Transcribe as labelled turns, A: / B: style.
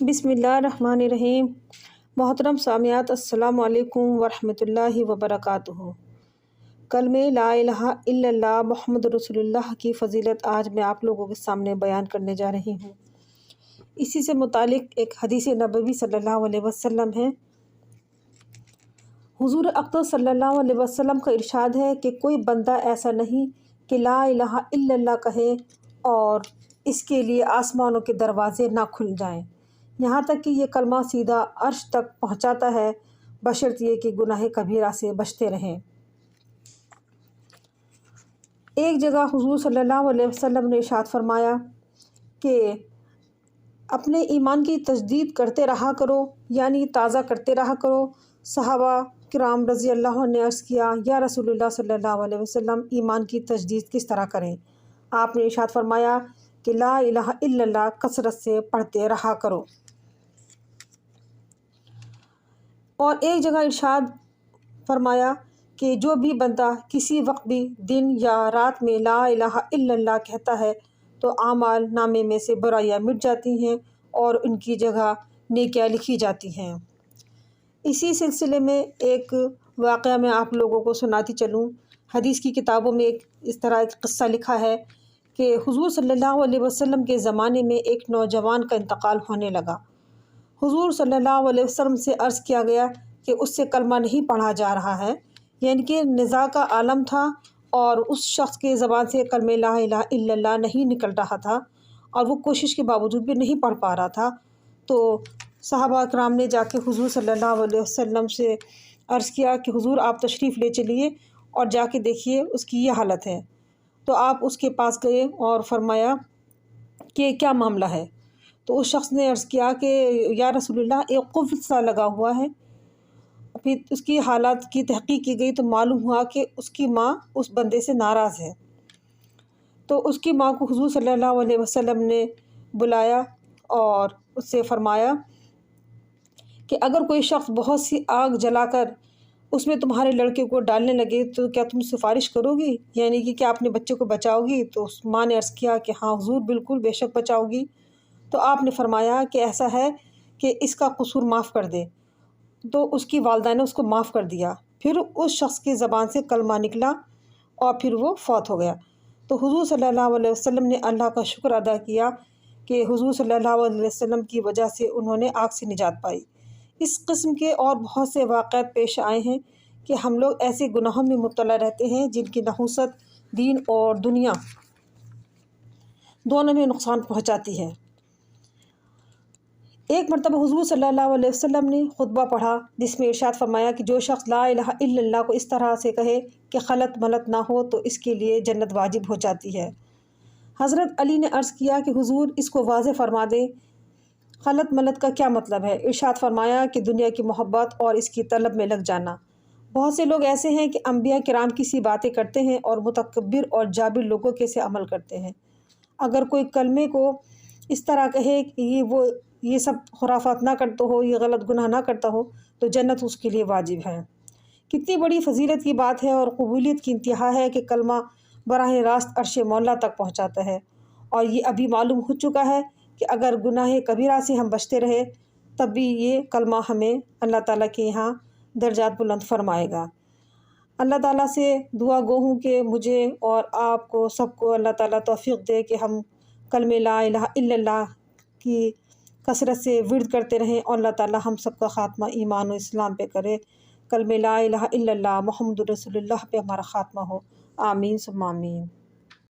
A: بسم اللہ الرحمن الرحیم۔ محترم سامعات، السلام علیکم ورحمۃ اللہ وبرکاتہ۔ کلمہ لا الہ الا اللہ محمد رسول اللہ کی فضیلت آج میں آپ لوگوں کے سامنے بیان کرنے جا رہی ہوں۔ اسی سے متعلق ایک حدیث نبوی صلی اللہ علیہ وسلم ہے۔ حضور اقدس صلی اللہ علیہ وسلم کا ارشاد ہے کہ کوئی بندہ ایسا نہیں کہ لا الہ الا اللہ کہے اور اس کے لیے آسمانوں کے دروازے نہ کھل جائیں، یہاں تک کہ یہ کلمہ سیدھا عرش تک پہنچاتا ہے، بشرط یہ کہ گناہ کبیرہ سے بچتے رہیں۔ ایک جگہ حضور صلی اللہ علیہ وسلم نے ارشاد فرمایا کہ اپنے ایمان کی تجدید کرتے رہا کرو، یعنی تازہ کرتے رہا کرو۔ صحابہ کرام رضی اللہ عنہ نے عرض کیا، یا رسول اللہ صلی اللہ علیہ وسلم، ایمان کی تجدید کس طرح کریں؟ آپ نے ارشاد فرمایا کہ لا الہ الا اللہ کثرت سے پڑھتے رہا کرو۔ اور ایک جگہ ارشاد فرمایا کہ جو بھی بندہ کسی وقت بھی دن یا رات میں لا الہ الا اللہ کہتا ہے تو اعمال نامے میں سے برائیاں مٹ جاتی ہیں اور ان کی جگہ نیکیاں لکھی جاتی ہیں۔ اسی سلسلے میں ایک واقعہ میں آپ لوگوں کو سناتی چلوں۔ حدیث کی کتابوں میں اس طرح ایک قصہ لکھا ہے کہ حضور صلی اللہ علیہ وسلم کے زمانے میں ایک نوجوان کا انتقال ہونے لگا۔ حضور صلی اللہ علیہ وسلم سے عرض کیا گیا کہ اس سے کلمہ نہیں پڑھا جا رہا ہے، یعنی کہ نزاع کا عالم تھا اور اس شخص کے زبان سے کلمہ لا الہ الا اللہ نہیں نکل رہا تھا اور وہ کوشش کے باوجود بھی نہیں پڑھ پا رہا تھا۔ تو صحابہ کرام نے جا کے حضور صلی اللہ علیہ وسلم سے عرض کیا کہ حضور آپ تشریف لے چلیے اور جا کے دیکھیے اس کی یہ حالت ہے۔ تو آپ اس کے پاس گئے اور فرمایا کہ کیا معاملہ ہے؟ تو اس شخص نے عرض کیا کہ یا رسول اللہ، ایک قفل سا لگا ہوا ہے۔ پھر اس کی حالات کی تحقیق کی گئی تو معلوم ہوا کہ اس کی ماں اس بندے سے ناراض ہے۔ تو اس کی ماں کو حضور صلی اللہ علیہ وسلم نے بلایا اور اس سے فرمایا کہ اگر کوئی شخص بہت سی آگ جلا کر اس میں تمہارے لڑکے کو ڈالنے لگے تو کیا تم سفارش کرو گی، یعنی کہ کیا اپنے بچے کو بچاؤ گی؟ تو اس ماں نے عرض کیا کہ ہاں حضور، بالکل بے شک بچاؤ گی۔ تو آپ نے فرمایا کہ ایسا ہے کہ اس کا قصور معاف کر دے۔ تو اس کی والدہ نے اس کو معاف کر دیا۔ پھر اس شخص کی زبان سے کلمہ نکلا اور پھر وہ فوت ہو گیا۔ تو حضور صلی اللہ علیہ وسلم نے اللہ کا شکر ادا کیا کہ حضور صلی اللہ علیہ وسلم کی وجہ سے انہوں نے آگ سے نجات پائی۔ اس قسم کے اور بہت سے واقعات پیش آئے ہیں کہ ہم لوگ ایسے گناہوں میں مبتلا رہتے ہیں جن کی نحوست دین اور دنیا دونوں میں نقصان پہنچاتی ہے۔ ایک مرتبہ حضور صلی اللہ علیہ وسلم نے خطبہ پڑھا جس میں ارشاد فرمایا کہ جو شخص لا الہ الا اللہ کو اس طرح سے کہے کہ خلط ملط نہ ہو تو اس کے لیے جنت واجب ہو جاتی ہے۔ حضرت علی نے عرض کیا کہ حضور اس کو واضح فرما دیں، خلط ملط کا کیا مطلب ہے؟ ارشاد فرمایا کہ دنیا کی محبت اور اس کی طلب میں لگ جانا۔ بہت سے لوگ ایسے ہیں کہ انبیاء کرام کی سی باتیں کرتے ہیں اور متکبر اور جابر لوگوں کے سے عمل کرتے ہیں۔ اگر کوئی کلمے کو اس طرح کہے کہ یہ سب خرافات نہ کرتا ہو، یہ غلط گناہ نہ کرتا ہو تو جنت اس کے لیے واجب ہے۔ کتنی بڑی فضیلت کی بات ہے اور قبولیت کی انتہا ہے کہ کلمہ براہ راست عرش مولا تک پہنچاتا ہے۔ اور یہ ابھی معلوم ہو چکا ہے کہ اگر گناہ کبیرہ سے ہم بچتے رہے تب بھی یہ کلمہ ہمیں اللہ تعالیٰ کے یہاں درجات بلند فرمائے گا۔ اللہ تعالیٰ سے دعا گو ہوں کہ مجھے اور آپ کو سب کو اللہ تعالیٰ توفیق دے کہ ہم کلمہ لا الہ الا اللہ کی کثرت سے ورد کرتے رہیں اور اللہ تعالیٰ ہم سب کا خاتمہ ایمان و اسلام پہ کرے۔ کلمہ لا الہ الا اللہ محمد رسول اللہ پہ ہمارا خاتمہ ہو، آمین ثم آمین۔